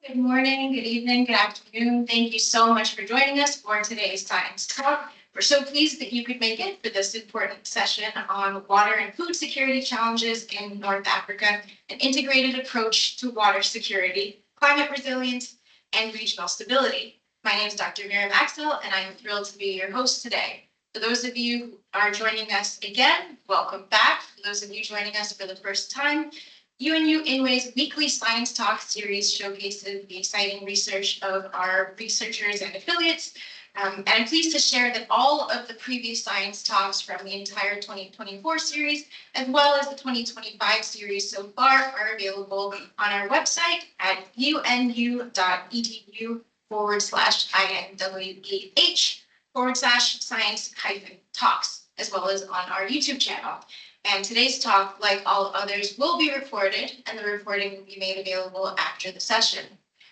Good morning, good evening, good afternoon. Thank you so much for joining us for today's Science Talk. We're so pleased that you could make it for this important session on water and food security challenges in North Africa, an integrated approach to water security, climate resilience, and regional stability. My name is Dr. Miriam Axtell, and I am thrilled to be your host today. For those of you who are joining us again, welcome back. For those of you joining us for the first time, UNU-INWEH's weekly Science Talk series showcases the exciting research of our researchers and affiliates. And I'm pleased to share that all of the previous Science Talks from the entire 2024 series, as well as the 2025 series so far, are available on our website at unu.edu/INWEH/science-talks, as well as on our YouTube channel. And today's talk, like all others, will be recorded, and the recording will be made available after the session.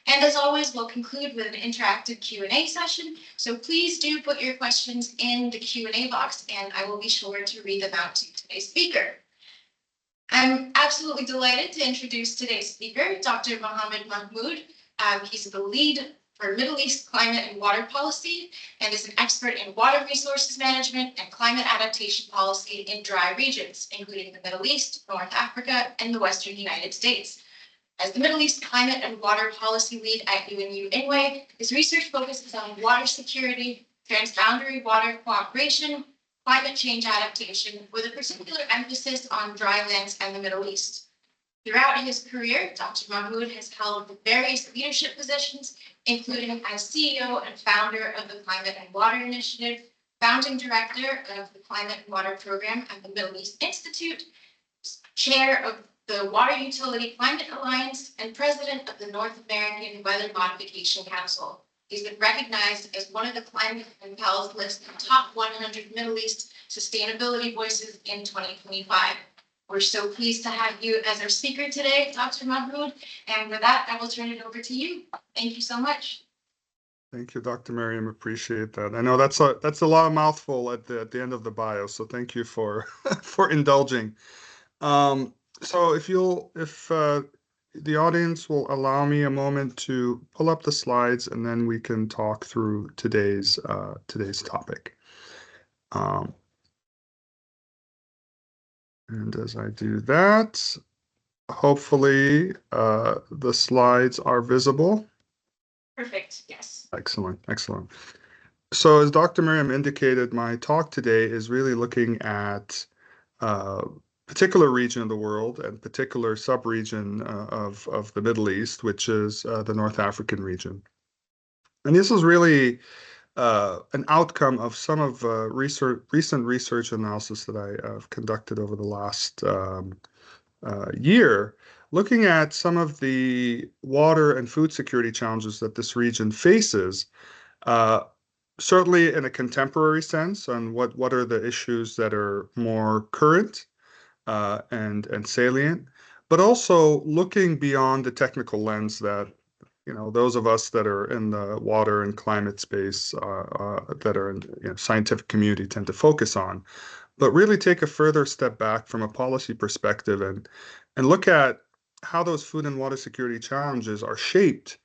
And as always, we'll conclude with an interactive Q&A session. So please do put your questions in the Q&A box, and I will be sure to read them out to today's speaker. I'm absolutely delighted to introduce today's speaker, Dr. Mohammed Mahmoud. He's the lead for Middle East climate and water policy, and is an expert in water resources management and climate adaptation policy in dry regions, including the Middle East, North Africa, and the Western United States. As the Middle East climate and water policy lead at UNU-INWEH, his research focuses on water security, transboundary water cooperation, climate change adaptation, with a particular emphasis on dry lands and the Middle East. Throughout his career, Dr. Mahmoud has held various leadership positions, including as CEO and founder of the Climate and Water Initiative, founding director of the Climate and Water Program at the Middle East Institute, chair of the Water Utility Climate Alliance, and president of the North American Weather Modification Council. He's been recognized as one of the Climate and Pal's list of top 100 Middle East sustainability voices in 2025. We're so pleased to have you as our speaker today, Dr. Mahmoud. And with that, I will turn it over to you. Thank you so much. Thank you, Dr. Miriam. Appreciate that. I know that's a lot of mouthful at the end of the bio, so thank you for for indulging. So if the audience will allow me a moment to pull up the slides, and then we can talk through today's topic. And as I do that, hopefully the slides are visible. Perfect, yes. Excellent, excellent. So as Dr. Miriam indicated, my talk today is really looking at a particular region of the world and particular sub-region of the Middle East, which is the North African region. And this is really an outcome of some of recent research analysis that I have conducted over the last year, looking at some of the water and food security challenges that this region faces, certainly in a contemporary sense, on what are the issues that are more current and salient, but also looking beyond the technical lens that those of us that are in the water and climate space that are in scientific community tend to focus on, but really take a further step back from a policy perspective and look at how those food and water security challenges are shaped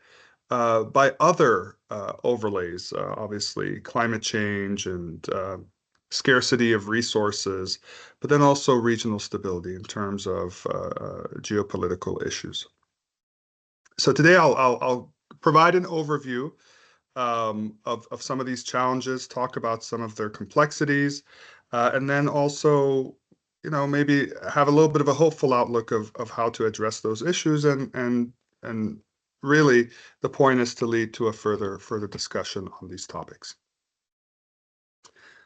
by other overlays, obviously climate change and scarcity of resources, but then also regional stability in terms of geopolitical issues. So today I'll provide an overview of some of these challenges, talk about some of their complexities, and then also, maybe have a little bit of a hopeful outlook of how to address those issues, and really the point is to lead to a further discussion on these topics.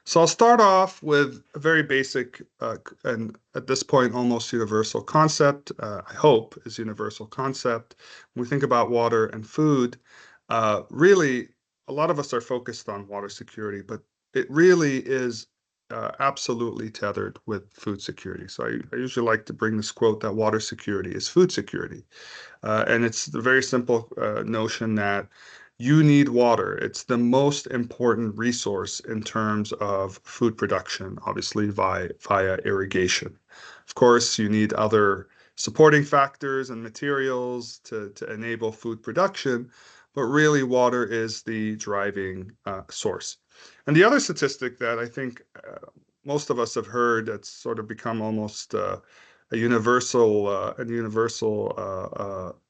So I'll start off with a very basic and at this point almost universal concept, I hope is universal concept. When we think about water and food, really a lot of us are focused on water security, but it really is absolutely tethered with food security. So I usually like to bring this quote that water security is food security. And it's the very simple notion that you need water. It's the most important resource in terms of food production, obviously via irrigation. Of course, you need other supporting factors and materials to enable food production, but really water is the driving source. And the other statistic that I think most of us have heard that's sort of become almost a universal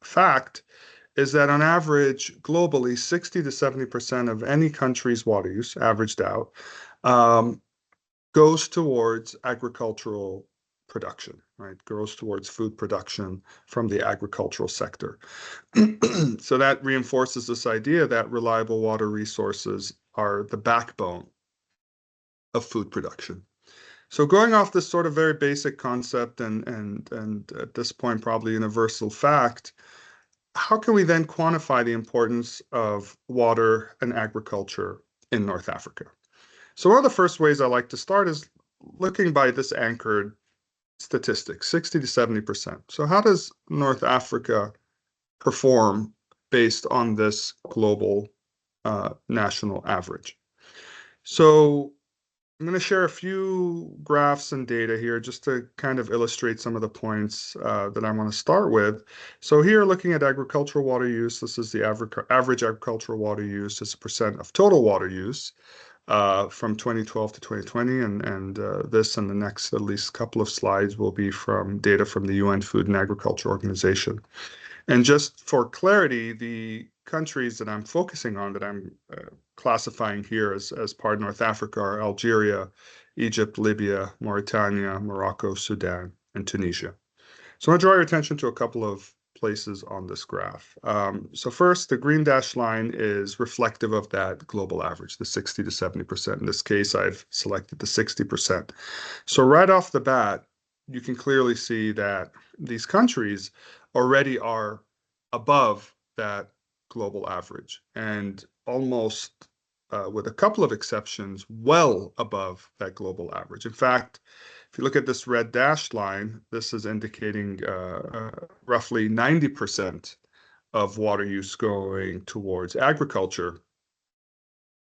fact is that on average, globally, 60 to 70% of any country's water use, averaged out, um, goes towards agricultural production, right? Goes towards food production from the agricultural sector. So that reinforces this idea that reliable water resources are the backbone of food production. So going off this sort of very basic concept and at this point probably universal fact, how can we then quantify the importance of water and agriculture in North Africa? So one of the first ways I like to start is looking by this anchored statistic, 60 to 70%. So how does North Africa perform based on this global national average? So I'm going to share a few graphs and data here just to kind of illustrate some of the points that I want to start with. So here, looking at agricultural water use, this is the average agricultural water use as a percent of total water use from 2012 to 2020, and this and the next at least couple of slides will be from data from the UN Food and Agriculture Organization. And just for clarity, the countries that I'm focusing on, that I'm classifying here as part of North Africa, are Algeria, Egypt, Libya, Mauritania, Morocco, Sudan, and Tunisia. So I want to draw your attention to a couple of places on this graph. So first, the green dashed line is reflective of that global average, the 60 to 70%. In this case, I've selected the 60%. So right off the bat, you can clearly see that these countries already are above that global average and almost, with a couple of exceptions, well above that global average. In fact, if you look at this red dashed line, this is indicating roughly 90% of water use going towards agriculture.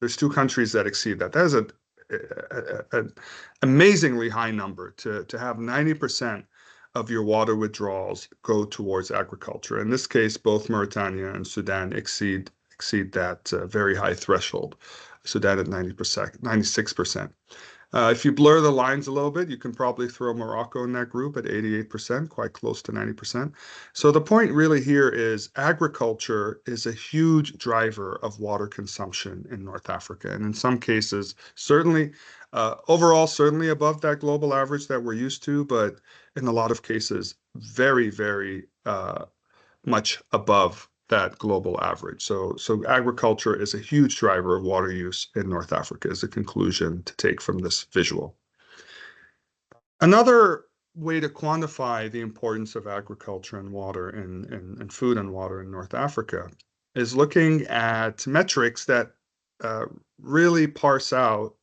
There's two countries that exceed that. That is an amazingly high number to have 90% of your water withdrawals go towards agriculture. In this case, both Mauritania and Sudan exceed that very high threshold. Sudan at 90%, 96%. If you blur the lines a little bit, you can probably throw Morocco in that group at 88%, quite close to 90%. So the point really here is agriculture is a huge driver of water consumption in North Africa. And in some cases, certainly, overall, certainly above that global average that we're used to, but in a lot of cases, very, very much above that global average. So agriculture is a huge driver of water use in North Africa, is a conclusion to take from this visual. Another way to quantify the importance of agriculture and water and food and water in North Africa is looking at metrics that really parse out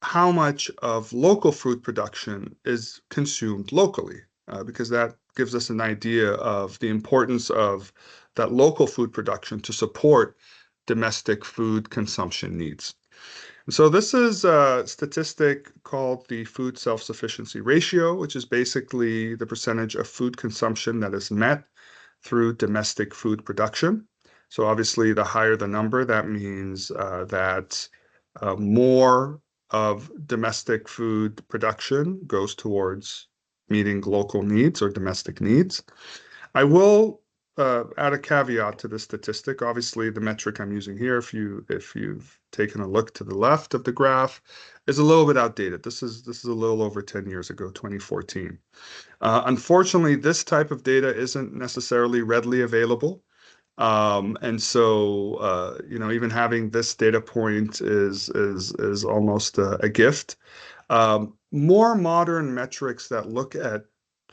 how much of local food production is consumed locally, because that gives us an idea of the importance of that local food production to support domestic food consumption needs. And so this is a statistic called the food self-sufficiency ratio, which is basically the percentage of food consumption that is met through domestic food production. So obviously, the higher the number, that means that more of domestic food production goes towards meeting local needs or domestic needs. I will add a caveat to this statistic. Obviously, the metric I'm using here, if you've taken a look to the left of the graph, is a little bit outdated. This is a little over 10 years ago, 2014. Unfortunately, this type of data isn't necessarily readily available. And so, even having this data point is almost a gift. More modern metrics that look at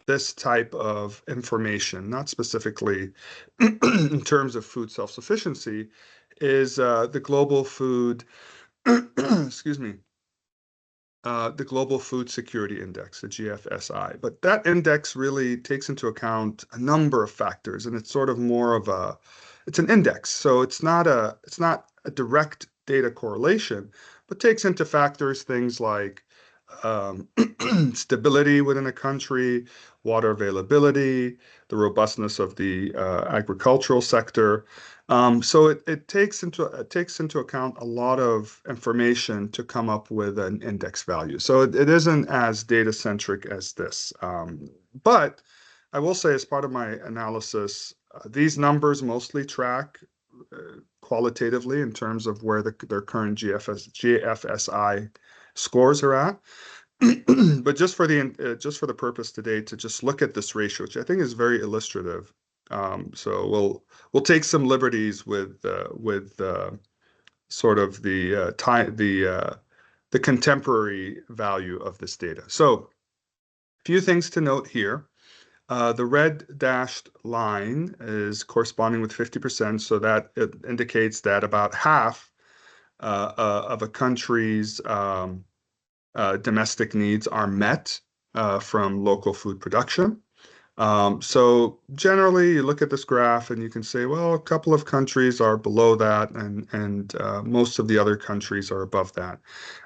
this type of information, not specifically in terms of food self-sufficiency, is the global food, excuse me, the Global Food Security Index, the GFSI. But that index really takes into account a number of factors, and it's sort of more of it's an index. So it's not a direct data correlation, but takes into factors things like stability within a country, water availability, the robustness of the agricultural sector. So it takes into account a lot of information to come up with an index value. So it isn't as data centric as this. But I will say, as part of my analysis, these numbers mostly track qualitatively in terms of where their current GFSI scores are at. But just for the purpose today to just look at this ratio, which I think is very illustrative. So we'll take some liberties with sort of the contemporary value of this data. So a few things to note here. The red dashed line is corresponding with 50%, so that it indicates that about half of a country's domestic needs are met from local food production. So generally, you look at this graph and you can say, well, a couple of countries are below that, and most of the other countries are above that.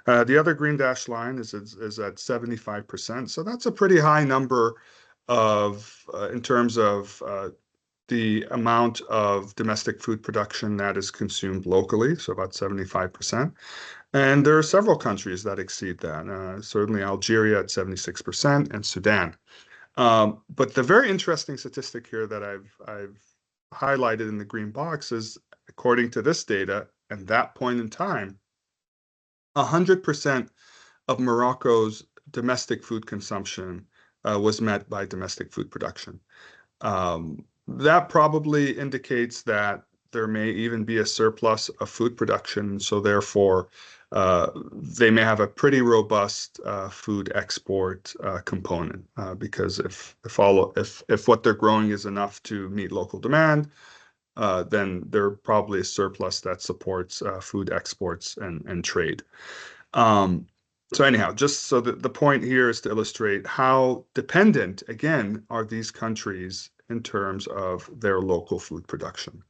The other green dashed line is at 75%, so that's a pretty high number in terms of the amount of domestic food production that is consumed locally, so about 75%. And there are several countries that exceed that, certainly Algeria at 76% and Sudan. But the very interesting statistic here that I've highlighted in the green box is, according to this data, at that point in time, 100% of Morocco's domestic food consumption was met by domestic food production. That probably indicates that there may even be a surplus of food production, so therefore they may have a pretty robust food export component, because if what they're growing is enough to meet local demand, then there's probably a surplus that supports food exports and trade. So anyhow, just so the point here is to illustrate how dependent, again, are these countries in terms of their local food production.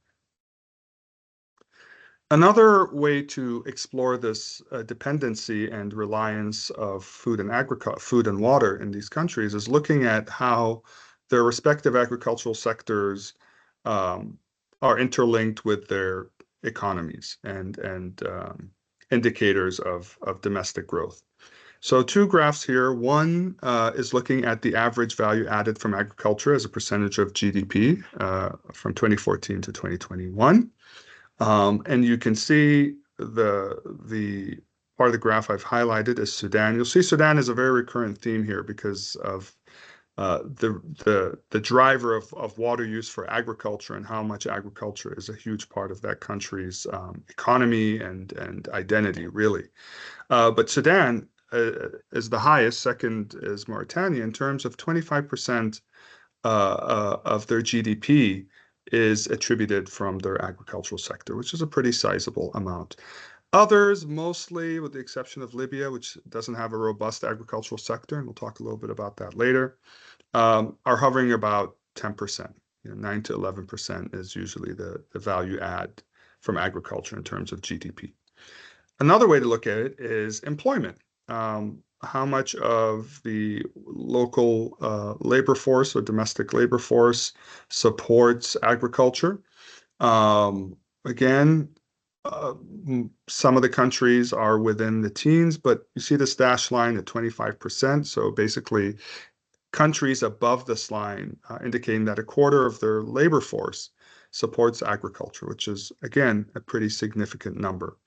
Another way to explore this dependency and reliance of food and water in these countries is looking at how their respective agricultural sectors are interlinked with their economies and indicators of domestic growth. So two graphs here. One is looking at the average value added from agriculture as a percentage of GDP from 2014 to 2021. And you can see the part of the graph I've highlighted is Sudan. You'll see Sudan is a very recurrent theme here because of the driver of water use for agriculture and how much agriculture is a huge part of that country's economy and identity, really. But Sudan is the highest, second is Mauritania, in terms of 25% of their GDP is attributed from their agricultural sector, which is a pretty sizable amount. Others, mostly with the exception of Libya, which doesn't have a robust agricultural sector, and we'll talk a little bit about that later, are hovering about 10%. 9 to 11% is usually the value add from agriculture in terms of GDP. Another way to look at it is employment. How much of the local labor force or domestic labor force supports agriculture? Again, some of the countries are within the teens, but you see this dashed line at 25%. So basically, countries above this line indicating that a quarter of their labor force supports agriculture, which is, again, a pretty significant number.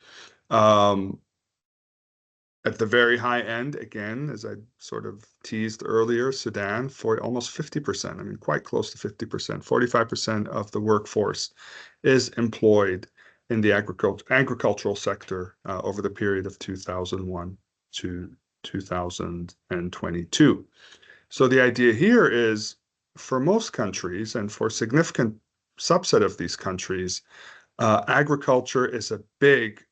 At the very high end, again, as I sort of teased earlier, Sudan, for almost 50%, I mean, quite close to 50%, 45% of the workforce is employed in the agricultural sector over the period of 2001 to 2022. So the idea here is, for most countries and for a significant subset of these countries, agriculture is a big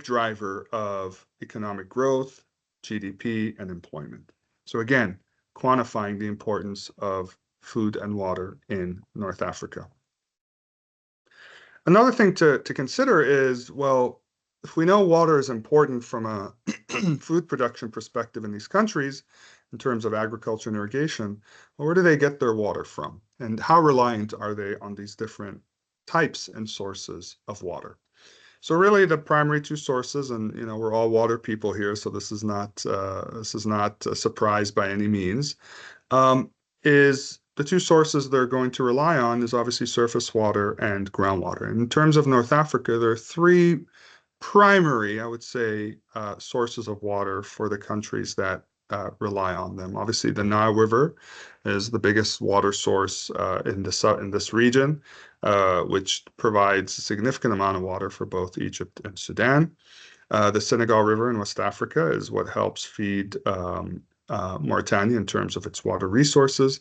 driver of economic growth, GDP, and employment. So again, quantifying the importance of food and water in North Africa. Another thing to consider is, well, if we know water is important from a food production perspective in these countries, in terms of agriculture and irrigation, well, where do they get their water from? And how reliant are they on these different types and sources of water? So really the primary two sources, and we're all water people here, so this is not a surprise by any means, is the two sources they're going to rely on is obviously surface water and groundwater. And in terms of North Africa, there are three primary, I would say, sources of water for the countries that rely on them. Obviously, the Nile River is the biggest water source in this region, which provides a significant amount of water for both Egypt and Sudan. The Senegal River in West Africa is what helps feed Mauritania in terms of its water resources.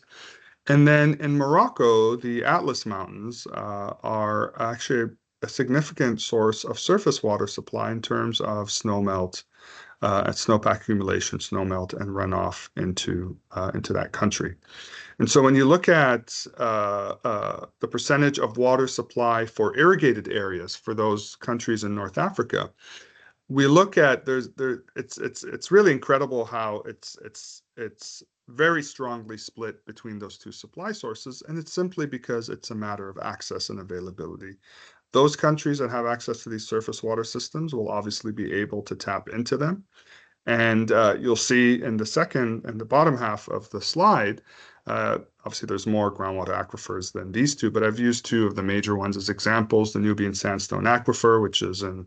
And then in Morocco, the Atlas Mountains are actually a significant source of surface water supply in terms of snowmelt, snowpack accumulation, snowmelt, and runoff into that country. And so when you look at the percentage of water supply for irrigated areas for those countries in North Africa, we look at it's really incredible how it's very strongly split between those two supply sources, and it's simply because it's a matter of access and availability. Those countries that have access to these surface water systems will obviously be able to tap into them. And you'll see in the bottom half of the slide, obviously there's more groundwater aquifers than these two, but I've used two of the major ones as examples, the Nubian Sandstone Aquifer, which is in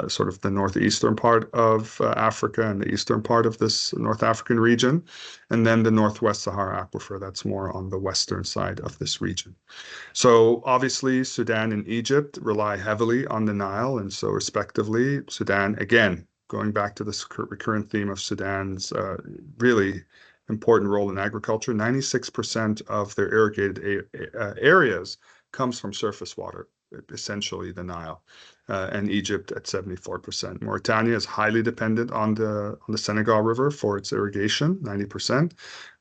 sort of the northeastern part of Africa and the eastern part of this North African region, and then the Northwest Sahara Aquifer, that's more on the western side of this region. So obviously Sudan and Egypt rely heavily on the Nile, and so respectively, Sudan, again, going back to this recurrent theme of Sudan's really important role in agriculture, 96% of their irrigated areas comes from surface water, essentially the Nile, and Egypt at 74%. Mauritania is highly dependent on the Senegal River for its irrigation, 90%,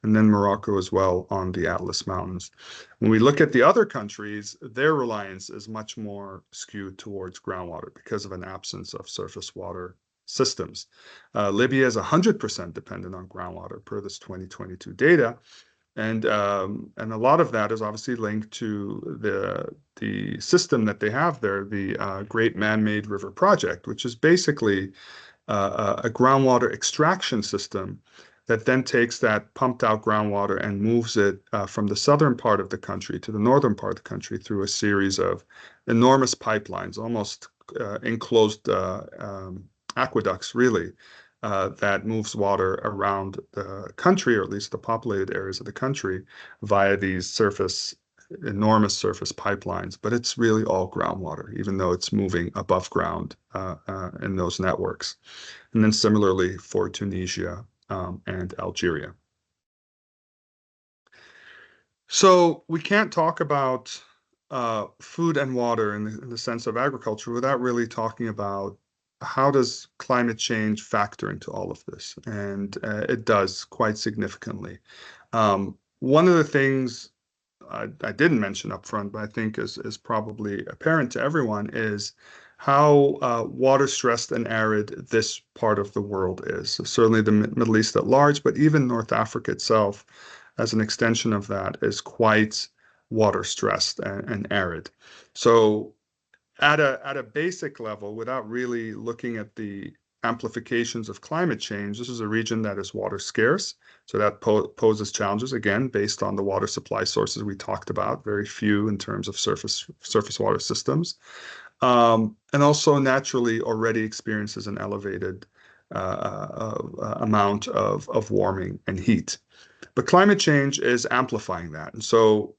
and then Morocco as well on the Atlas Mountains. When we look at the other countries, their reliance is much more skewed towards groundwater because of an absence of surface water systems. Libya is 100% dependent on groundwater per this 2022 data. And a lot of that is obviously linked to the system that they have there, the Great Man-Made River Project, which is basically a groundwater extraction system that then takes that pumped out groundwater and moves it from the southern part of the country to the northern part of the country through a series of enormous pipelines, almost enclosed aqueducts, really, that moves water around the country, or at least the populated areas of the country, via these enormous surface pipelines. But it's really all groundwater, even though it's moving above ground in those networks. And then similarly for Tunisia and Algeria. So we can't talk about food and water in the sense of agriculture without really talking about how does climate change factor into all of this? And it does quite significantly. One of the things I didn't mention up front, but I think is probably apparent to everyone, is how water stressed and arid this part of the world is. So certainly the Middle East at large, but even North Africa itself, as an extension of that, is quite water stressed and arid. So at a basic level, without really looking at the amplifications of climate change, this is a region that is water scarce. So that poses challenges, again, based on the water supply sources we talked about, very few in terms of surface water systems. And also naturally already experiences an elevated amount of warming and heat. But climate change is amplifying that. And so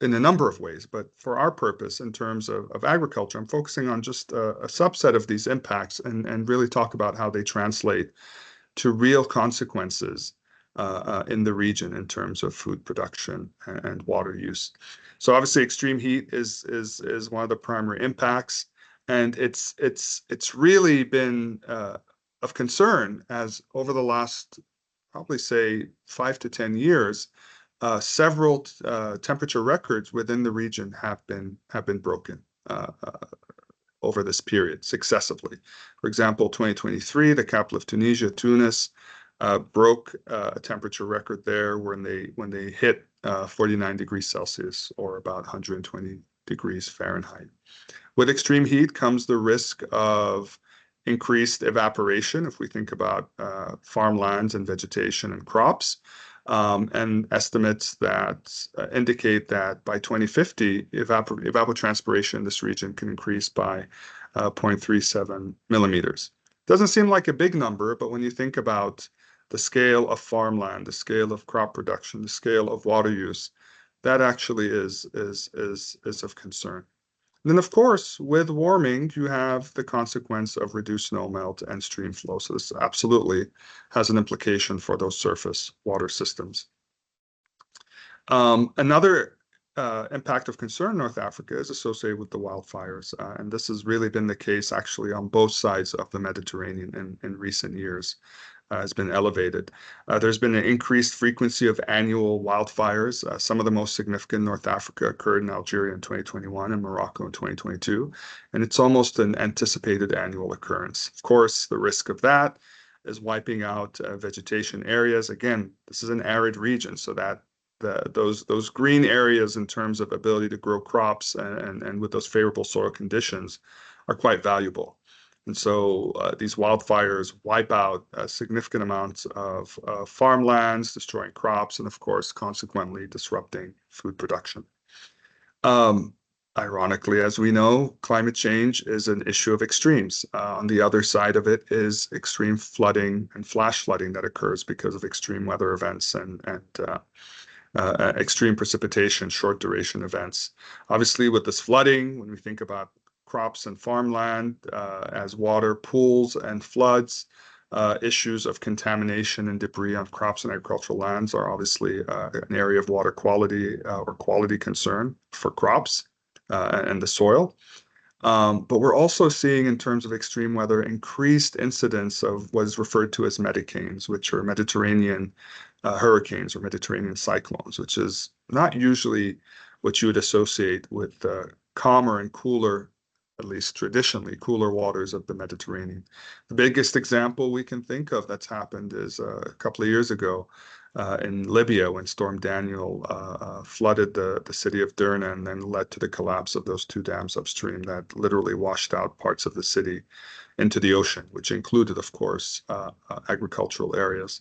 in a number of ways, but for our purpose in terms of agriculture, I'm focusing on just a subset of these impacts and really talk about how they translate to real consequences in the region in terms of food production and water use. So obviously extreme heat is one of the primary impacts, and it's really been of concern as over the last probably say 5 to 10 years, several temperature records within the region have been broken over this period successively. For example, 2023, the capital of Tunisia, Tunis, broke a temperature record there when they hit 49 degrees Celsius, or about 120 degrees Fahrenheit. With extreme heat comes the risk of increased evaporation, if we think about farmlands and vegetation and crops, and estimates that indicate that by 2050, evapotranspiration in this region can increase by 0.37 millimeters. Doesn't seem like a big number, but when you think about the scale of farmland, the scale of crop production, the scale of water use, that actually is of concern. And then, of course, with warming, you have the consequence of reduced snowmelt and stream flow. So this absolutely has an implication for those surface water systems. Another impact of concern in North Africa is associated with the wildfires. And this has really been the case actually on both sides of the Mediterranean in recent years. Has been elevated. There's been an increased frequency of annual wildfires. Some of the most significant in North Africa occurred in Algeria in 2021 and Morocco in 2022. And it's almost an anticipated annual occurrence. Of course, the risk of that is wiping out vegetation areas. Again, this is an arid region, so that those green areas in terms of ability to grow crops and with those favorable soil conditions are quite valuable. And so these wildfires wipe out significant amounts of farmlands, destroying crops, and of course, consequently disrupting food production. Ironically, as we know, climate change is an issue of extremes. On the other side of it is extreme flooding and flash flooding that occurs because of extreme weather events and extreme precipitation, short duration events. Obviously, with this flooding, when we think about crops and farmland, as water pools and floods, issues of contamination and debris on crops and agricultural lands are obviously an area of water quality or quality concern for crops and the soil. But we're also seeing, in terms of extreme weather, increased incidence of what is referred to as medicanes, which are Mediterranean hurricanes or Mediterranean cyclones, which is not usually what you would associate with calmer and cooler, at least traditionally, cooler waters of the Mediterranean. The biggest example we can think of that's happened is a couple of years ago in Libya, when Storm Daniel flooded the city of Derna and then led to the collapse of those two dams upstream that literally washed out parts of the city into the ocean, which included, of course, agricultural areas.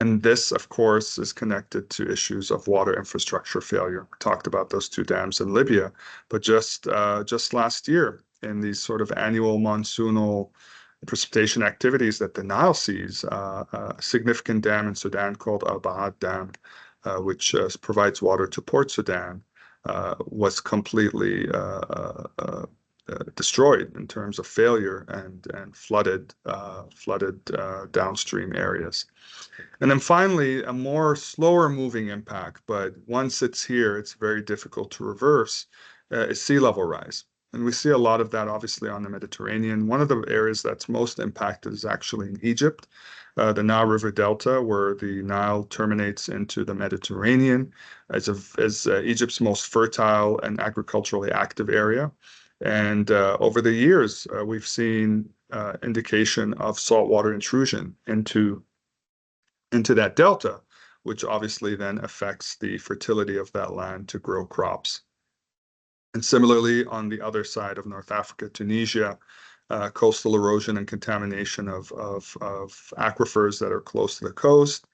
And this, of course, is connected to issues of water infrastructure failure. We talked about those two dams in Libya, but just last year, in these sort of annual monsoonal precipitation activities that the Nile sees, a significant dam in Sudan called Al Bahad Dam, which provides water to Port Sudan, was completely destroyed in terms of failure and flooded downstream areas. And then finally, a more slower moving impact, but once it's here, it's very difficult to reverse, is sea level rise. And we see a lot of that obviously on the Mediterranean. One of the areas that's most impacted is actually in Egypt, the Nile River Delta, where the Nile terminates into the Mediterranean, as Egypt's most fertile and agriculturally active area. And over the years, we've seen indication of saltwater intrusion into that delta, which obviously then affects the fertility of that land to grow crops. And similarly, on the other side of North Africa, Tunisia, coastal erosion and contamination of aquifers that are close to the coast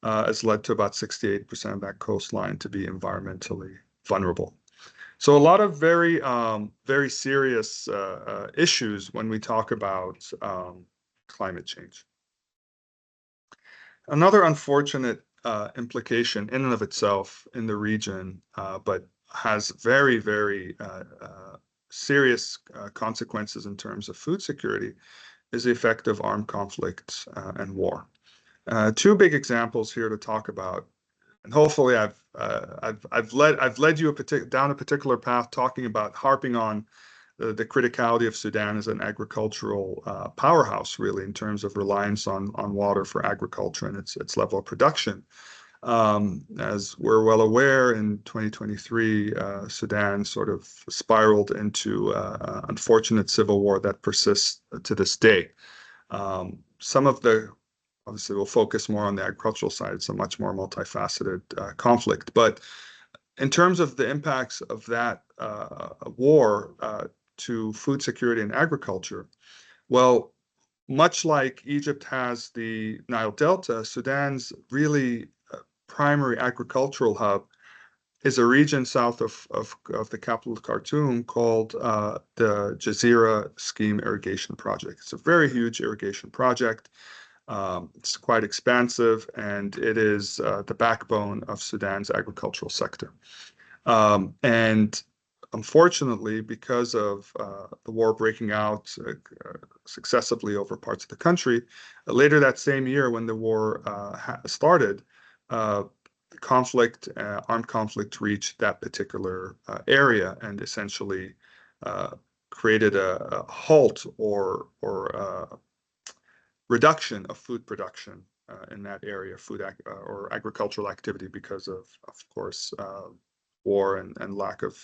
has led to about 68% of that coastline to be environmentally vulnerable. So a lot of very, very serious issues when we talk about climate change. Another unfortunate implication in and of itself in the region, but has very, very serious consequences in terms of food security, is the effect of armed conflict and war. Two big examples here to talk about. And hopefully, I've led you down a particular path, talking about harping on the criticality of Sudan as an agricultural powerhouse, really, in terms of reliance on water for agriculture and its level of production. As we're well aware, in 2023, Sudan sort of spiraled into unfortunate civil war that persists to this day. some of the, obviously we'll focus more on the agricultural side. It's a much more multifaceted conflict. But in terms of the impacts of that war to food security and agriculture, well, much like Egypt has the Nile Delta, Sudan's really primary agricultural hub is a region south of the capital Khartoum called the Jazeera Scheme Irrigation Project. It's a very huge irrigation project. It's quite expansive, and it is the backbone of Sudan's agricultural sector. And unfortunately, because of the war breaking out successively over parts of the country, later that same year when the war started, armed conflict reached that particular area and essentially created a halt or reduction of food production in that area, or agricultural activity, because of course, war and lack of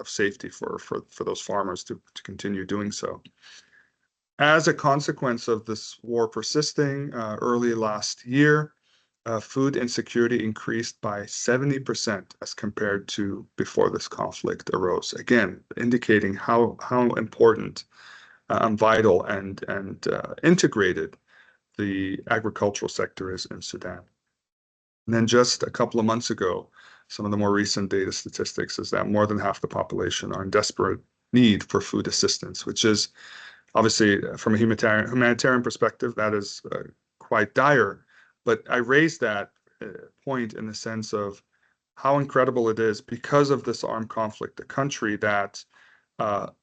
safety for those farmers to continue doing so. As a consequence of this war persisting, early last year, food insecurity increased by 70% as compared to before this conflict arose. Again, indicating how important and vital and integrated the agricultural sector is in Sudan. And then just a couple of months ago, some of the more recent data statistics is that more than half the population are in desperate need for food assistance, which is obviously, from a humanitarian perspective, that is quite dire. But I raise that point in the sense of how incredible it is because of this armed conflict, a country that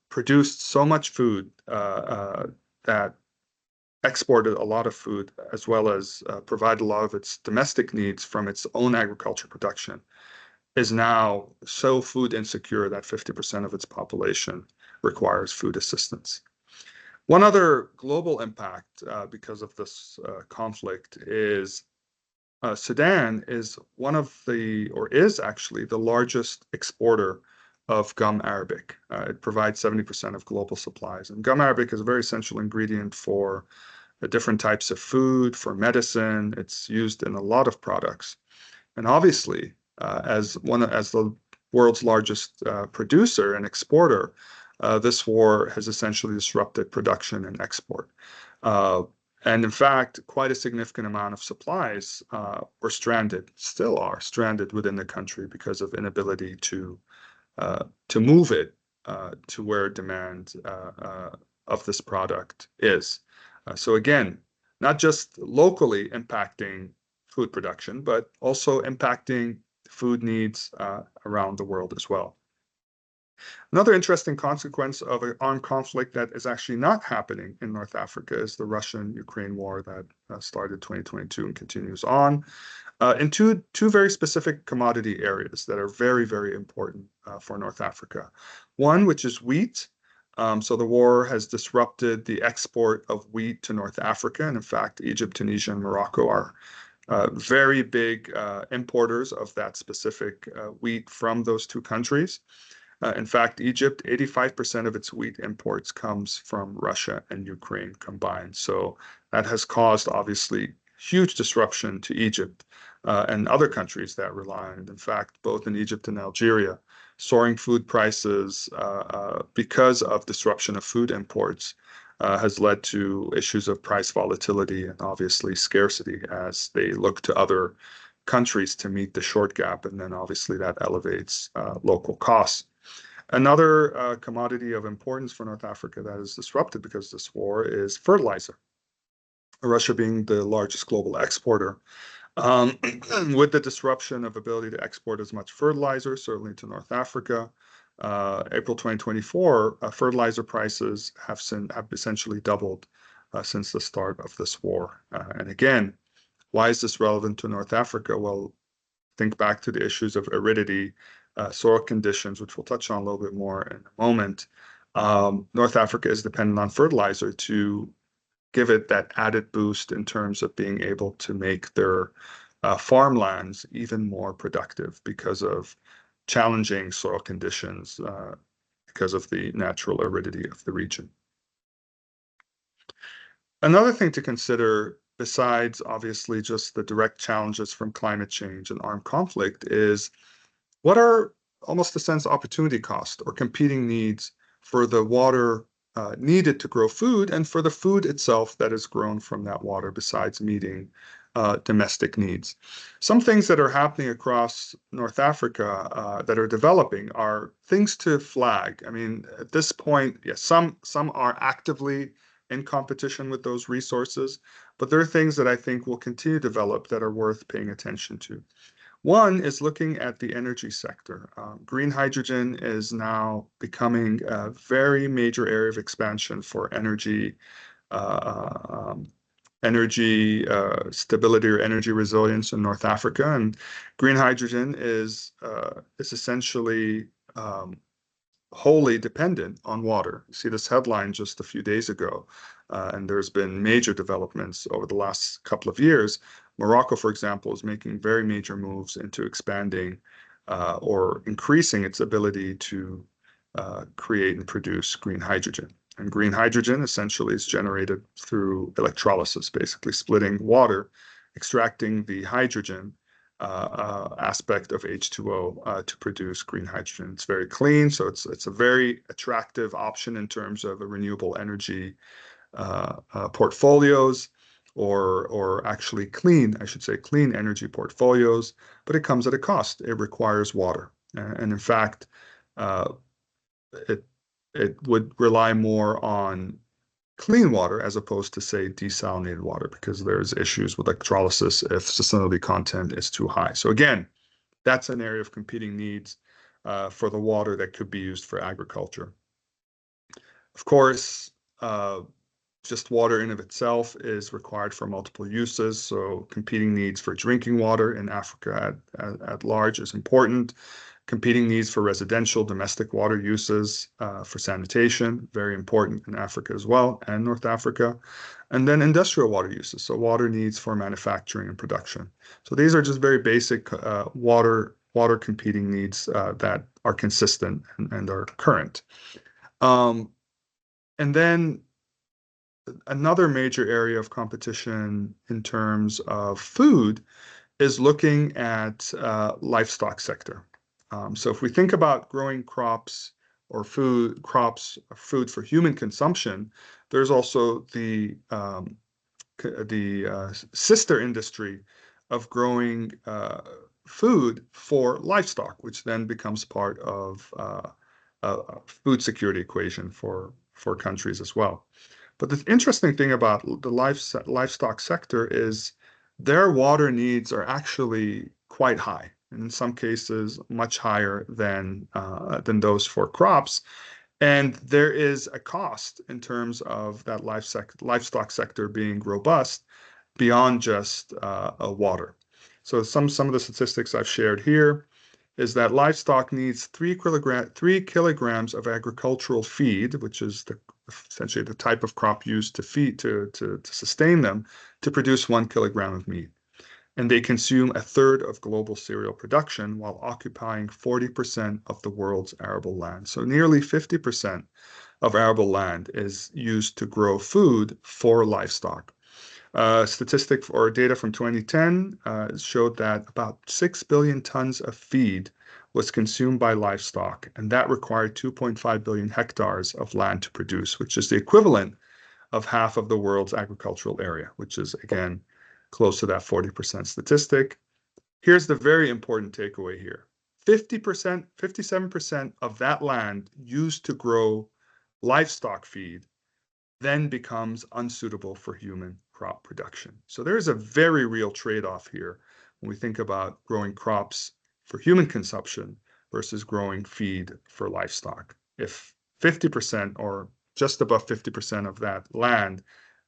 produced so much food, that exported a lot of food, as well as provided a lot of its domestic needs from its own agriculture production, is now so food insecure that 50% of its population requires food assistance. One other global impact because of this conflict is Sudan is is actually the largest exporter of gum arabic. It provides 70% of global supplies. And gum arabic is a very essential ingredient for different types of food, for medicine. It's used in a lot of products. And obviously, as the world's largest producer and exporter, this war has essentially disrupted production and export. And in fact, quite a significant amount of supplies were stranded, still are stranded within the country because of inability to move it to where demand of this product is. So again, not just locally impacting food production, but also impacting food needs around the world as well. Another interesting consequence of an armed conflict that is actually not happening in North Africa is the Russian-Ukraine war that started 2022 and continues on in two very specific commodity areas that are very, very important for North Africa. One, which is wheat. So the war has disrupted the export of wheat to North Africa. And in fact, Egypt, Tunisia, and Morocco are very big importers of that specific wheat from those two countries. In fact, Egypt, 85% of its wheat imports comes from Russia and Ukraine combined. So that has caused, obviously, huge disruption to Egypt and other countries that rely on it. In fact, both in Egypt and Algeria, soaring food prices because of disruption of food imports has led to issues of price volatility and obviously scarcity as they look to other countries to meet the short gap. And then obviously that elevates local costs. Another commodity of importance for North Africa that is disrupted because of this war is fertilizer. Russia being the largest global exporter. With the disruption of ability to export as much fertilizer, certainly to North Africa, April 2024, fertilizer prices have essentially doubled since the start of this war. And again, why is this relevant to North Africa? Well, think back to the issues of aridity, soil conditions, which we'll touch on a little bit more in a moment. North Africa is dependent on fertilizer to give it that added boost in terms of being able to make their farmlands even more productive because of challenging soil conditions because of the natural aridity of the region. Another thing to consider, besides obviously just the direct challenges from climate change and armed conflict, is what are almost a sense opportunity cost or competing needs for the water needed to grow food and for the food itself that is grown from that water besides meeting domestic needs. Some things that are happening across North Africa that are developing are things to flag. I mean, at this point, yes, some are actively in competition with those resources, but there are things that I think will continue to develop that are worth paying attention to. One is looking at the energy sector. Green hydrogen is now becoming a very major area of expansion for uh, um, energy stability or energy resilience in North Africa. And green hydrogen is essentially wholly dependent on water. You see this headline just a few days ago, and there's been major developments over the last couple of years. Morocco, for example, is making very major moves into expanding or increasing its ability to create and produce green hydrogen. And green hydrogen essentially is generated through electrolysis, basically splitting water, extracting the hydrogen aspect of H2O to produce green hydrogen. It's very clean, so it's a very attractive option in terms of a renewable energy portfolios, or actually clean, I should say, clean energy portfolios. But it comes at a cost. It requires water, and in fact, uh, it it would rely more on clean water as opposed to, say, desalinated water, because there's issues with electrolysis if sustainability content is too high. So again, that's an area of competing needs for the water that could be used for agriculture. Of course, just water in of itself is required for multiple uses. So competing needs for drinking water in Africa at large is important. Competing needs for residential domestic water uses for sanitation, very important in Africa as well, and North Africa. And then industrial water uses, so water needs for manufacturing and production. So these are just very basic water competing needs that are consistent and are current. And then another major area of competition in terms of food is looking at livestock sector. So if we think about growing crops or food for human consumption, there's also the sister industry of growing food for livestock, which then becomes part of a food security equation for countries as well. But the interesting thing about the livestock sector is their water needs are actually quite high, and in some cases much higher than those for crops. And there is a cost in terms of that livestock sector being robust beyond just water. So some of the statistics I've shared here is that livestock needs 3 kilograms of agricultural feed, which is essentially the type of crop used to feed to sustain them, to produce 1 kilogram of meat. And they consume a third of global cereal production while occupying 40% of the world's arable land. So nearly 50% of arable land is used to grow food for livestock. Statistic or data from 2010 showed that about 6 billion tons of feed was consumed by livestock, and that required 2.5 billion hectares of land to produce, which is the equivalent of half of the world's agricultural area, which is, again, close to that 40% statistic. Here's the very important takeaway here. 50%, 57% of that land used to grow livestock feed then becomes unsuitable for human crop production. So there's a very real trade-off here when we think about growing crops for human consumption versus growing feed for livestock. If 50% or just above 50% of that land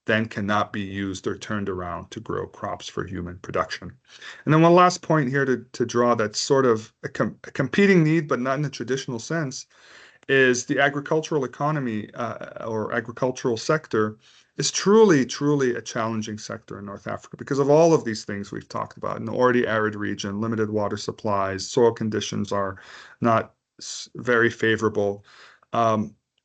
then cannot be used or turned around to grow crops for human production. And then one last point here to draw that's sort of a competing need, but not in the traditional sense, is the agricultural economy or agricultural sector is truly, truly a challenging sector in North Africa because of all of these things we've talked about. An already arid region, limited water supplies, soil conditions are not very favorable.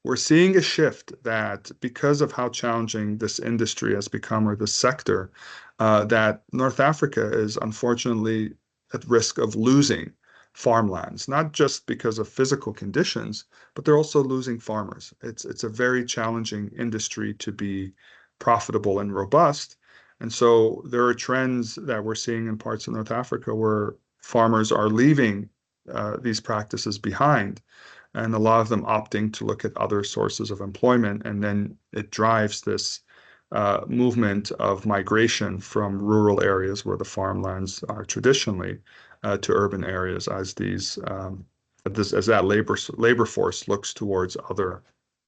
we're seeing a shift that because of how challenging this industry has become, or this sector, that North Africa is unfortunately at risk of losing farmlands, not just because of physical conditions, but they're also losing farmers. It's a very challenging industry to be profitable and robust. And so there are trends that we're seeing in parts of North Africa where farmers are leaving these practices behind, and a lot of them opting to look at other sources of employment. And then it drives this movement of migration from rural areas where the farmlands are traditionally to urban areas as as that labor force looks towards other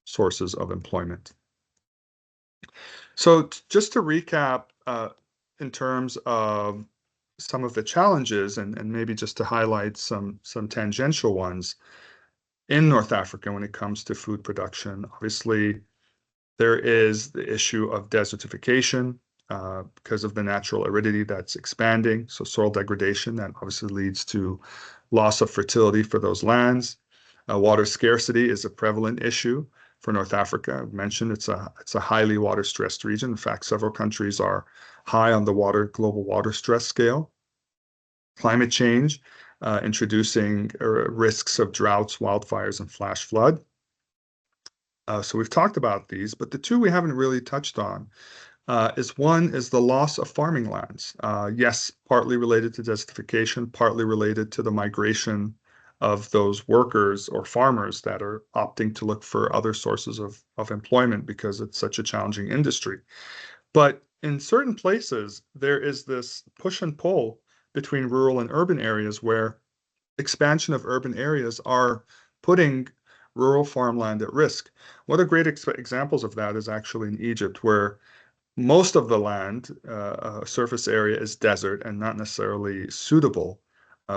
sources of employment. So just to recap, in terms of some of the challenges, and maybe just to highlight some tangential ones in North Africa when it comes to food production. Obviously, there is the issue of desertification because of the natural aridity that's expanding. So soil degradation that obviously leads to loss of fertility for those lands. Water scarcity is a prevalent issue for North Africa. I've mentioned it's a highly water stressed region. In fact, several countries are high on the global water stress scale. Climate change, introducing risks of droughts, wildfires, and flash flood. So we've talked about these, but the two we haven't really touched on is the loss of farming lands. Yes, partly related to desertification, partly related to the migration of those workers or farmers that are opting to look for other sources of employment because it's such a challenging industry. But in certain places, there is this push and pull between rural and urban areas where expansion of urban areas are putting rural farmland at risk. One of the great examples of that is actually in Egypt, where most of the land surface area is desert and not necessarily suitable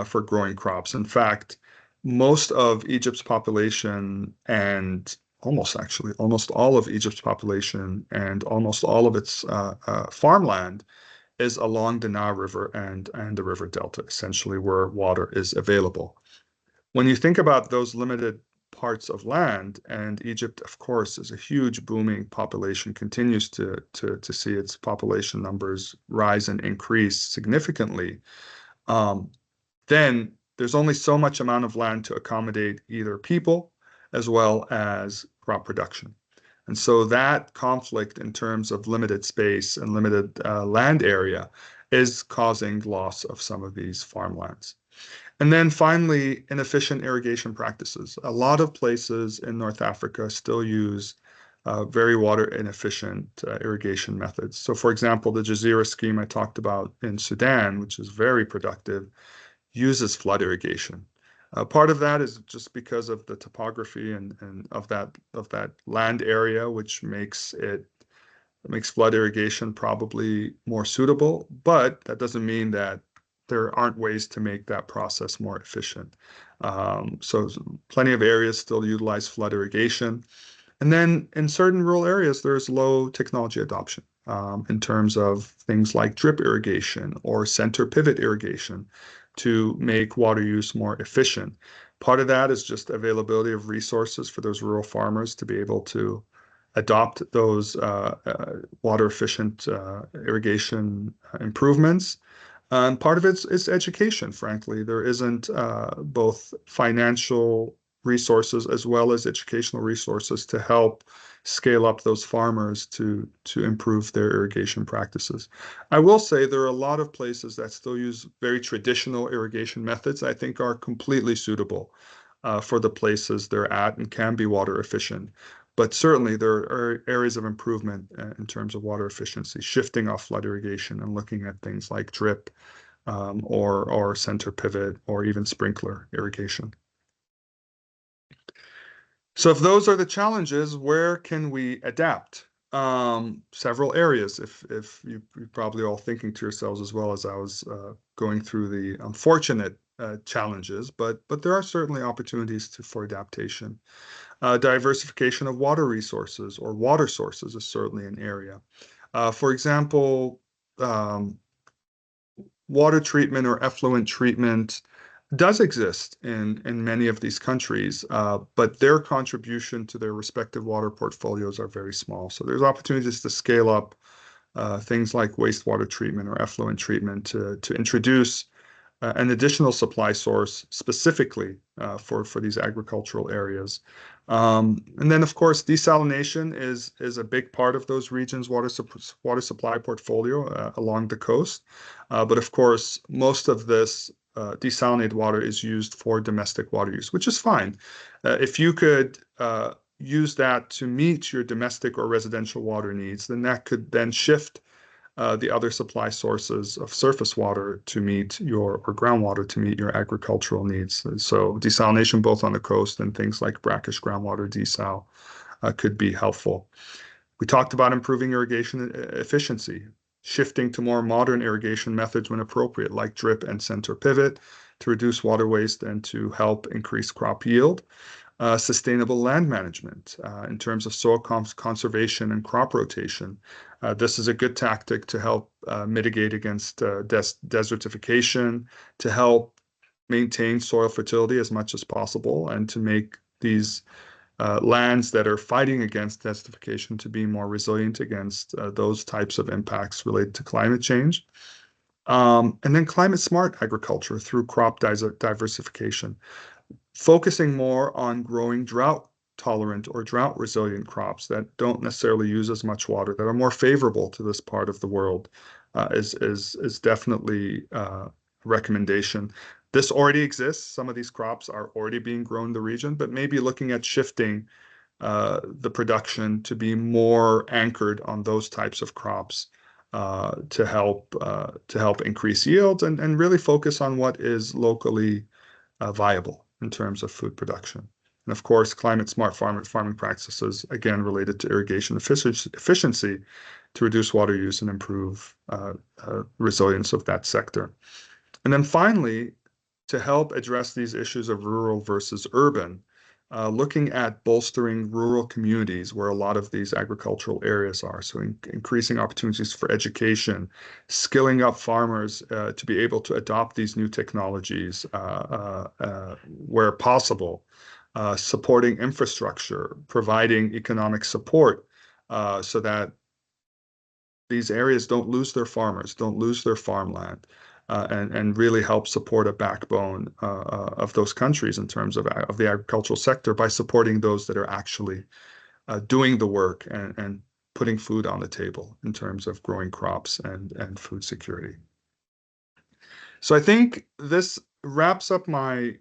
for growing crops. In fact, most of Egypt's population and almost all of Egypt's population and almost all of its farmland is along the Nile River and the river delta, essentially where water is available. When you think about those limited parts of land, and Egypt, of course, is a huge booming population, continues to see its population numbers rise and increase significantly, then there's only so much amount of land to accommodate either people as well as crop production. And so that conflict in terms of limited space and limited land area is causing loss of some of these farmlands. And then finally, inefficient irrigation practices. A lot of places in North Africa still use very water inefficient irrigation methods. So for example, the Jazeera scheme I talked about in Sudan, which is very productive, uses flood irrigation. Part of that is just because of the topography and of that land area, which makes flood irrigation probably more suitable. But that doesn't mean that there aren't ways to make that process more efficient. So plenty of areas still utilize flood irrigation. And then in certain rural areas, there's low technology adoption in terms of things like drip irrigation or center pivot irrigation to make water use more efficient. Part of that is just availability of resources for those rural farmers to be able to adopt those water efficient irrigation improvements. And part of it's education, frankly. There isn't both financial resources as well as educational resources to help scale up those farmers to improve their irrigation practices. I will say there are a lot of places that still use very traditional irrigation methods I think are completely suitable for the places they're at and can be water efficient. But certainly there are areas of improvement in terms of water efficiency, shifting off flood irrigation and looking at things like drip or center pivot or even sprinkler irrigation. So if those are the challenges, where can we adapt? Several areas. If you're probably all thinking to yourselves as well as I was going through the unfortunate challenges, but there are certainly opportunities for adaptation. Diversification of water resources or water sources is certainly an area. For example, water treatment or effluent treatment does exist in many of these countries, but their contribution to their respective water portfolios are very small. So there's opportunities to scale up things like wastewater treatment or effluent treatment to introduce an additional supply source specifically for these agricultural areas. And then, of course, desalination is a big part of those regions' water supply portfolio along the coast. But of course, most of this desalinated water is used for domestic water use, which is fine. If you could use that to meet your domestic or residential water needs, then that could then shift the other supply sources of surface water to meet your, or groundwater to meet your agricultural needs. So desalination both on the coast and things like brackish groundwater desal could be helpful. We talked about improving irrigation efficiency, shifting to more modern irrigation methods when appropriate, like drip and center pivot, to reduce water waste and to help increase crop yield. Sustainable land management in terms of soil conservation and crop rotation. This is a good tactic to help mitigate against desertification, to help maintain soil fertility as much as possible, and to make these lands that are fighting against desertification to be more resilient against those types of impacts related to climate change. And then climate smart agriculture through crop diversification, focusing more on growing drought tolerant or drought resilient crops that don't necessarily use as much water, that are more favorable to this part of the world, is definitely a recommendation. This already exists. Some of these crops are already being grown in the region, but maybe looking at shifting the production to be more anchored on those types of crops to help increase yields and really focus on what is locally viable in terms of food production. And of course, climate smart farming practices, again, related to irrigation efficiency to reduce water use and improve resilience of that sector. And then finally, to help address these issues of rural versus urban, looking at bolstering rural communities where a lot of these agricultural areas are. So increasing opportunities for education, skilling up farmers to be able to adopt these new technologies where possible, supporting infrastructure, providing economic support so that these areas don't lose their farmers, don't lose their farmland, and really help support a backbone of those countries in terms of the agricultural sector by supporting those that are actually doing the work and putting food on the table in terms of growing crops and food security. So I think this wraps up my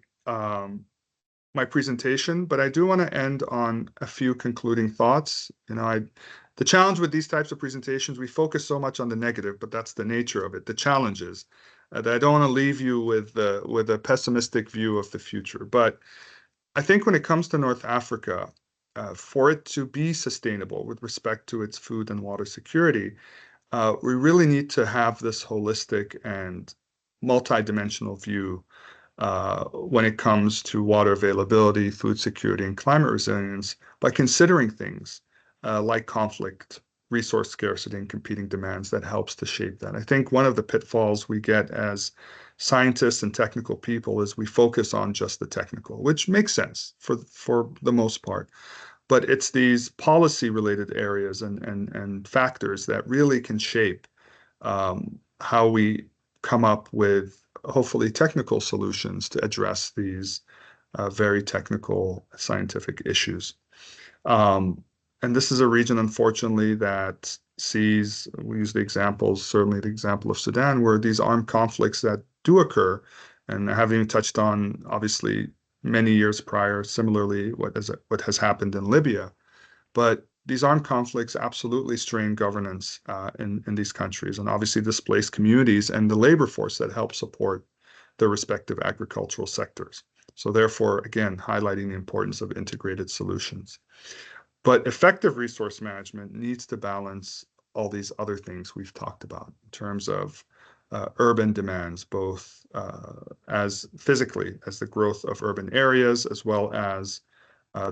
presentation, but I do want to end on a few concluding thoughts. The challenge with these types of presentations, we focus so much on the negative, but that's the nature of it, the challenges. That I don't want to leave you with a pessimistic view of the future. But I think when it comes to North Africa, for it to be sustainable with respect to its food and water security, we really need to have this holistic and multidimensional view when it comes to water availability, food security, and climate resilience by considering things like conflict, resource scarcity, and competing demands that helps to shape that. I think one of the pitfalls we get as scientists and technical people is we focus on just the technical, which makes sense for the most part. But it's these policy-related areas and factors that really can shape how we come up with hopefully technical solutions to address these very technical scientific issues. And this is a region, unfortunately, that sees, we use the examples, certainly the example of Sudan, where these armed conflicts that do occur, and I haven't even touched on, obviously, many years prior, similarly, what has happened in Libya. But these armed conflicts absolutely strain governance in these countries and obviously displace communities and the labor force that help support their respective agricultural sectors. So therefore, again, highlighting the importance of integrated solutions. But effective resource management needs to balance all these other things we've talked about in terms of urban demands, both as physically as the growth of urban areas, as well as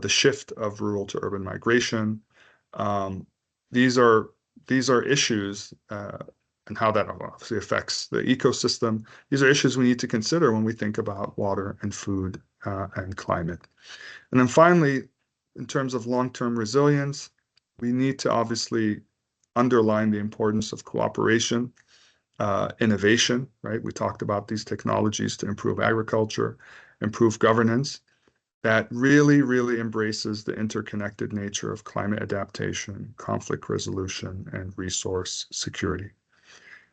the shift of rural to urban migration. These are issues and how that obviously affects the ecosystem. These are issues we need to consider when we think about water and food and climate. And then finally, in terms of long-term resilience, we need to obviously underline the importance of cooperation, innovation, right? We talked about these technologies to improve agriculture, improve governance, that really, really embraces the interconnected nature of climate adaptation, conflict resolution, and resource security.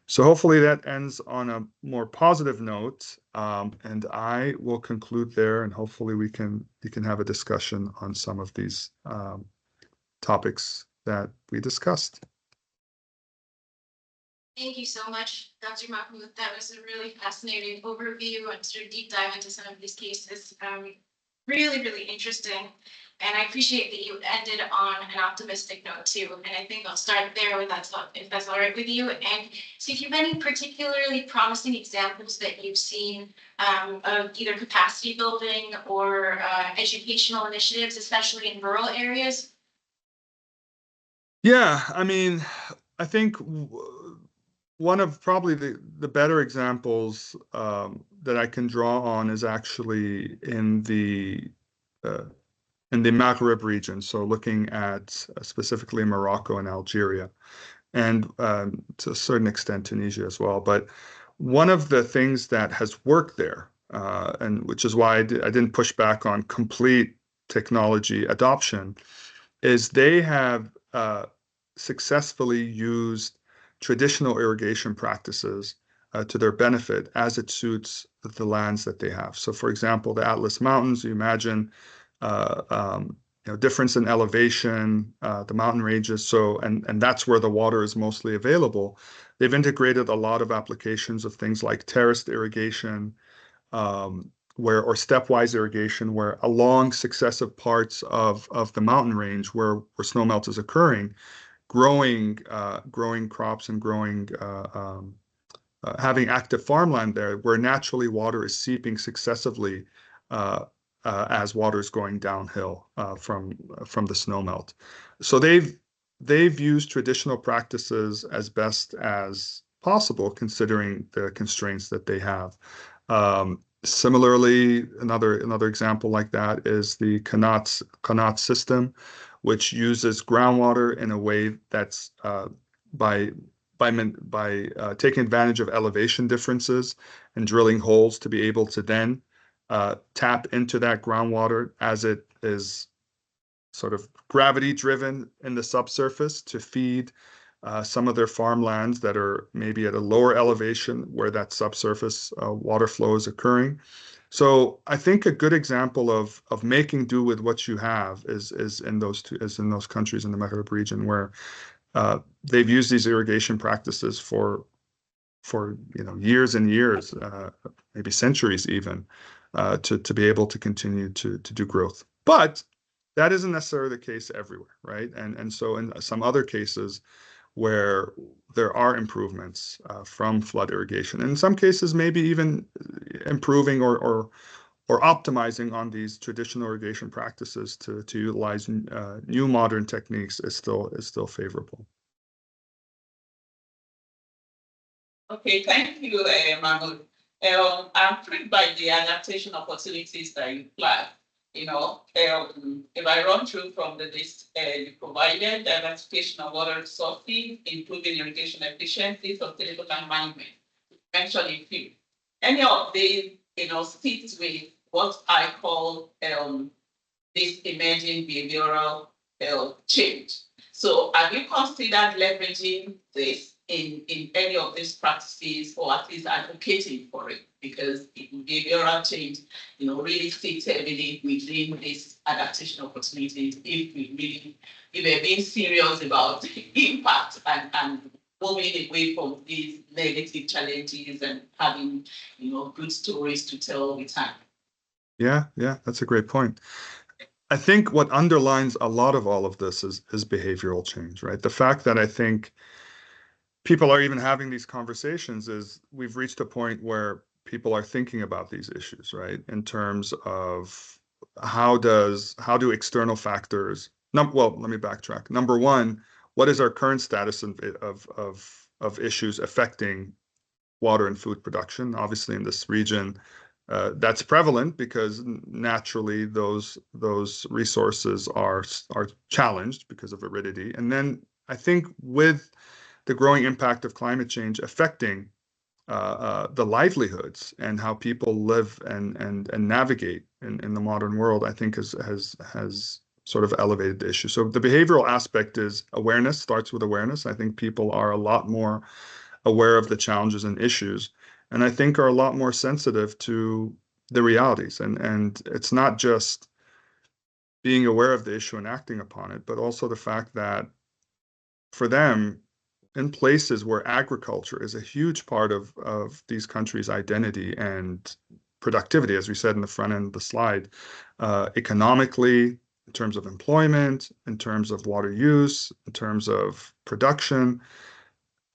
So hopefully that ends on a more positive note, and I will conclude there, and hopefully we can have a discussion on some of these topics that we discussed. Thank you so much, Dr. Mahmoud. That was a really fascinating overview and sort of deep dive into some of these cases. Really, really interesting. And I appreciate that you ended on an optimistic note too. And I think I'll start there with that, if that's all right with you. And so if you have any particularly promising examples that you've seen of either capacity building or educational initiatives, especially in rural areas. Yeah, I mean, I think one of probably the better examples that I can draw on is actually in the Maghreb region. So looking at specifically Morocco and Algeria, and to a certain extent Tunisia as well. But one of the things that has worked there, and which is why I didn't push back on complete technology adoption, is they have successfully used traditional irrigation practices to their benefit as it suits the lands that they have. So, for example, the Atlas Mountains, you imagine difference in elevation, the mountain ranges. So, and that's where the water is mostly available. They've integrated a lot of applications of things like terraced irrigation, or stepwise irrigation, where along successive parts of the mountain range where snowmelt is occurring, growing crops and having active farmland there, where naturally water is seeping successively as water is going downhill from the snowmelt. So they've used traditional practices as best as possible, considering the constraints that they have. Similarly, another example like that is the Qanat system, which uses groundwater in a way that's by taking advantage of elevation differences and drilling holes to be able to then tap into that groundwater as it is sort of gravity driven in the subsurface to feed some of their farmlands that are maybe at a lower elevation where that subsurface water flow is occurring. So I think a good example of making do with what you have is in those countries in the Maghreb region, where they've used these irrigation practices for years and years, maybe centuries even, to be able to continue to do growth. But that isn't necessarily the case everywhere, right? And so in some other cases where there are improvements from flood irrigation, and in some cases maybe even improving or optimizing on these traditional irrigation practices to utilize new modern techniques is still favorable. Okay, thank you, Mahmoud. I'm intrigued by the adaptation opportunities that you flag. If I run through from the list you provided, diversification of water resources, improving irrigation efficiency, sustainable land management, mentioning few. Any of these, fits with what I call this emerging behavioral change. So have you considered leveraging this in any of these practices, or at least advocating for it? Because behavioral change, really fits heavily within this adaptation opportunities if we're being serious about impact and moving away from these negative challenges and having, good stories to tell with time. Yeah, that's a great point. I think what underlines a lot of all of this is behavioral change, right? The fact that I think people are even having these conversations is we've reached a point where people are thinking about these issues, right? In terms of how do external factors, well, let me backtrack. Number one, what is our current status of issues affecting water and food production. Obviously, in this region, that's prevalent because naturally those resources are challenged because of aridity. And then I think with the growing impact of climate change affecting the livelihoods and how people live and navigate in the modern world, I think has sort of elevated the issue. So the behavioral aspect is awareness, starts with awareness. I think people are a lot more aware of the challenges and issues, and I think are a lot more sensitive to the realities. And it's not just being aware of the issue and acting upon it, but also the fact that for them, in places where agriculture is a huge part of these countries' identity and productivity, as we said in the front end of the slide, economically, in terms of employment, in terms of water use, in terms of production,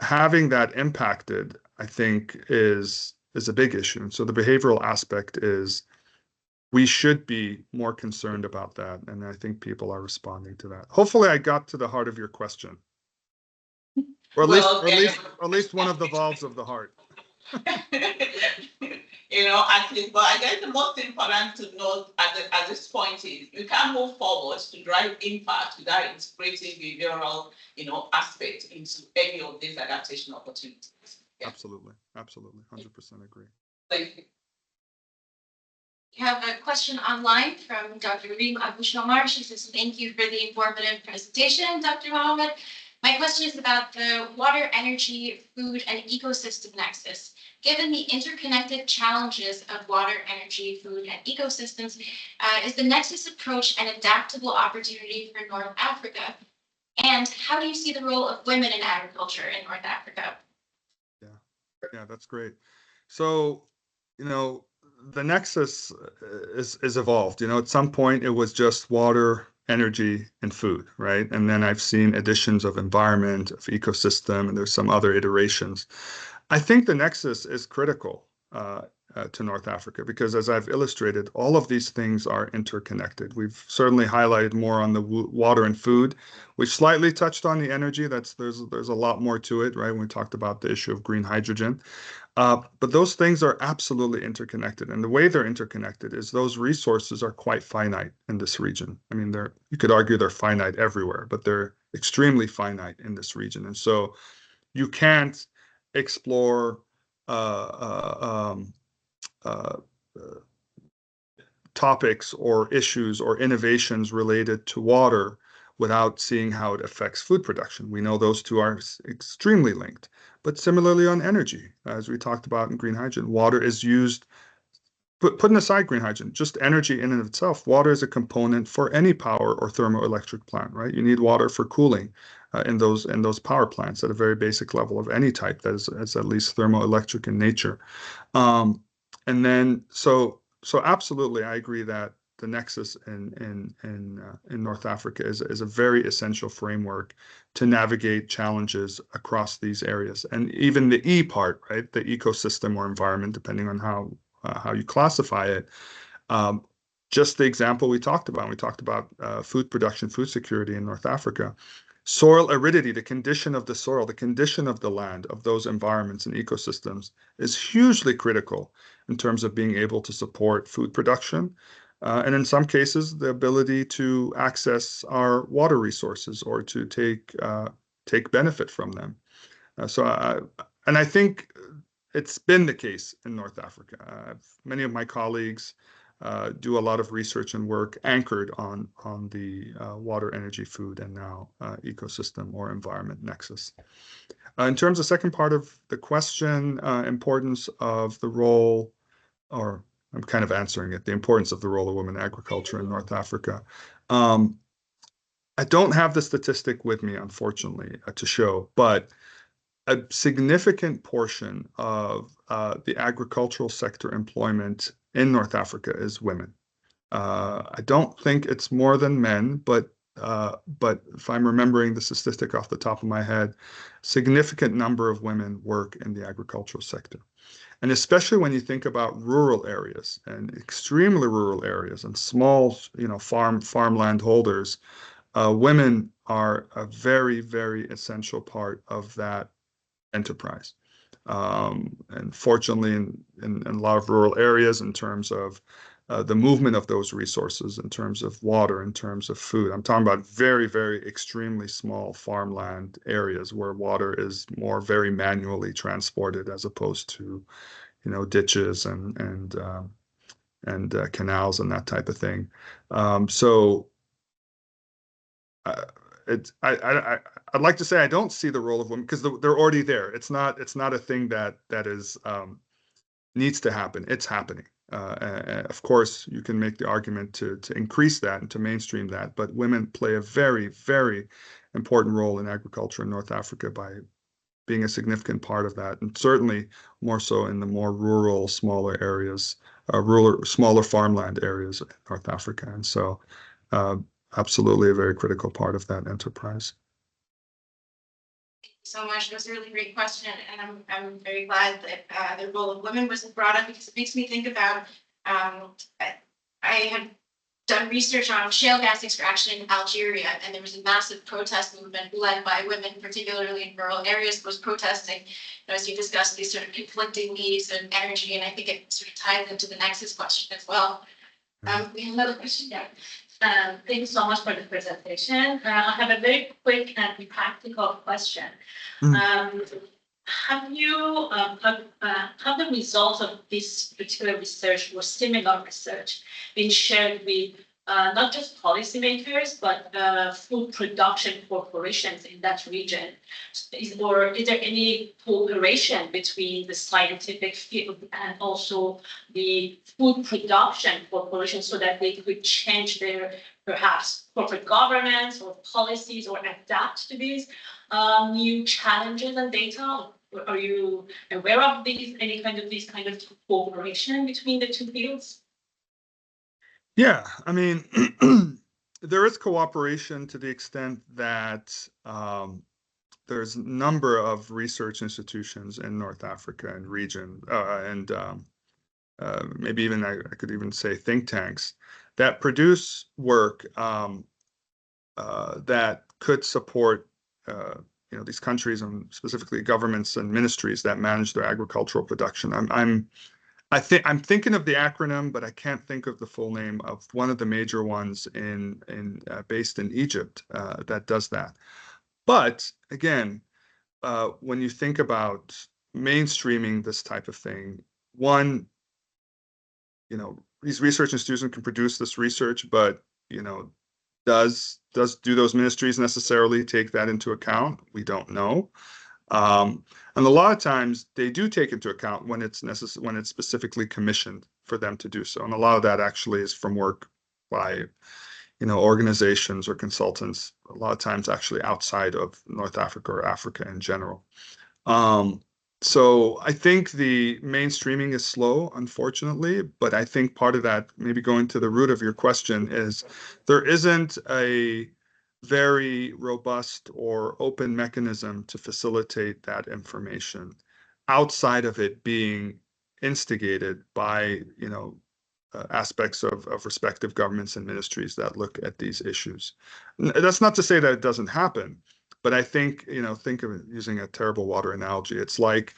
having that impacted, I think, is a big issue. And so the behavioral aspect is we should be more concerned about that. And I think people are responding to that. Hopefully I got to the heart of your question. Or at least one of the valves of the heart. At least, but I guess the most important to note at this point is you can't move forward to drive impact without integrating behavioral, aspect into any of these adaptation opportunities. Yeah. Absolutely, 100% agree. Thank you. We have a question online from Dr. Reem Abu-Shamar. She says, thank you for the informative presentation, Dr. Mohammed. My question is about the water, energy, food, and ecosystem nexus. Given the interconnected challenges of water, energy, food, and ecosystems, is the nexus approach an adaptable opportunity for North Africa? And how do you see the role of women in agriculture in North Africa? Yeah, that's great. So, the nexus is evolved. At some point it was just water, energy, and food, right? And then I've seen additions of environment, of ecosystem, and there's some other iterations. I think the nexus is critical to North Africa because, as I've illustrated, all of these things are interconnected. We've certainly highlighted more on the water and food. We slightly touched on the energy. There's a lot more to it, right? When we talked about the issue of green hydrogen. But those things are absolutely interconnected. And the way they're interconnected is those resources are quite finite in this region. I mean, you could argue they're finite everywhere, but they're extremely finite in this region. And so you can't explore topics or issues or innovations related to water without seeing how it affects food production. We know those two are extremely linked. But similarly on energy, as we talked about in green hydrogen, water is used, putting aside green hydrogen, just energy in and of itself, water is a component for any power or thermoelectric plant, right? You need water for cooling in those power plants at a very basic level of any type that is at least thermoelectric in nature. And then, so absolutely, I agree that the nexus in North Africa is a very essential framework to navigate challenges across these areas. And even the E part, right, the ecosystem or environment, depending on how you classify it. Just the example we talked about food production, food security in North Africa. Soil aridity, the condition of the soil, the condition of the land, of those environments and ecosystems is hugely critical in terms of being able to support food production. And in some cases, the ability to access our water resources or to take benefit from them. And I think it's been the case in North Africa. Many of my colleagues do a lot of research and work anchored on the water, energy, food, and now ecosystem or environment nexus. In terms of the second part of the question, importance of the role, or I'm kind of answering it, the importance of the role of women in agriculture in North Africa. I don't have the statistic with me, unfortunately, to show, but a significant portion of the agricultural sector employment in North Africa is women. I don't think it's more than men, but if I'm remembering the statistic off the top of my head, significant number of women work in the agricultural sector. And especially when you think about rural areas and extremely rural areas and small, farmland holders, women are a very, very essential part of that enterprise. And fortunately, in a lot of rural areas, in terms of the movement of those resources, in terms of water, in terms of food, I'm talking about very, very extremely small farmland areas where water is more very manually transported as opposed to, ditches and canals and that type of thing. So I'd like to say I don't see the role of women because they're already there. It's not a thing that is needs to happen. It's happening. Of course, you can make the argument to increase that and to mainstream that, but women play a very, very important role in agriculture in North Africa by being a significant part of that, and certainly more so in the more rural, smaller areas, smaller farmland areas in North Africa. And so absolutely a very critical part of that enterprise. Thank you so much. It was a really great question, and I'm very glad that the role of women was brought up, because it makes me think about I had done research on shale gas extraction in Algeria, and there was a massive protest movement led by women, particularly in rural areas, that was protesting, as you discussed, these sort of conflicting needs and energy, and I think it sort of ties into the nexus question as well. We have another question there. Thank you so much for the presentation. I have a very quick and practical question. Have you have the results of this particular research or similar research been shared with not just policymakers, but food production corporations in that region? Or is there any cooperation between the scientific field and also the food production corporations so that they could change their perhaps corporate governance or policies or adapt to these new challenges and data? Are you aware of any kind of cooperation between the two fields? Yeah, I mean, there is cooperation to the extent that there's a number of research institutions in North Africa and region, and maybe even I could even say think tanks that produce work that could support these countries, and specifically governments and ministries that manage their agricultural production. I'm thinking of the acronym, but I can't think of the full name of one of the major ones based in Egypt that does that. But again, when you think about mainstreaming this type of thing, one, these research institutions can produce this research, but do those ministries necessarily take that into account? We don't know. And a lot of times they do take into account when it's specifically commissioned for them to do so. And a lot of that actually is from work by, organizations or consultants, a lot of times actually outside of North Africa or Africa in general. So I think the mainstreaming is slow, unfortunately, but I think part of that, maybe going to the root of your question, is there isn't a very robust or open mechanism to facilitate that information outside of it being instigated by, aspects of respective governments and ministries that look at these issues. That's not to say that it doesn't happen, but I think, think of it using a terrible water analogy. It's like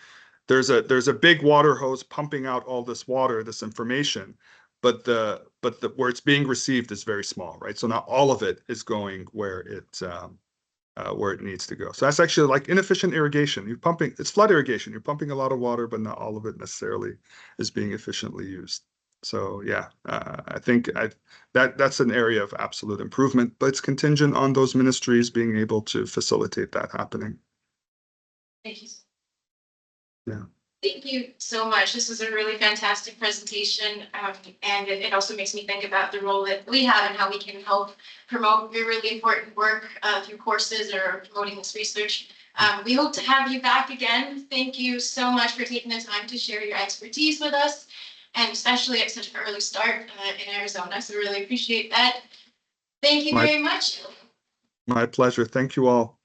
there's a big water hose pumping out all this water, this information, but where it's being received is very small, right? So not all of it is going where it needs to go. So that's actually like inefficient irrigation. It's flood irrigation. You're pumping a lot of water, but not all of it necessarily is being efficiently used. So yeah, I think that's an area of absolute improvement, but it's contingent on those ministries being able to facilitate that happening. Thank you. Yeah. Thank you so much. This was a really fantastic presentation, and it also makes me think about the role that we have and how we can help promote your really important work through courses or promoting this research. We hope to have you back again. Thank you so much for taking the time to share your expertise with us, and especially at such an early start in Arizona. So really appreciate that. Thank you very much. My pleasure. Thank you all.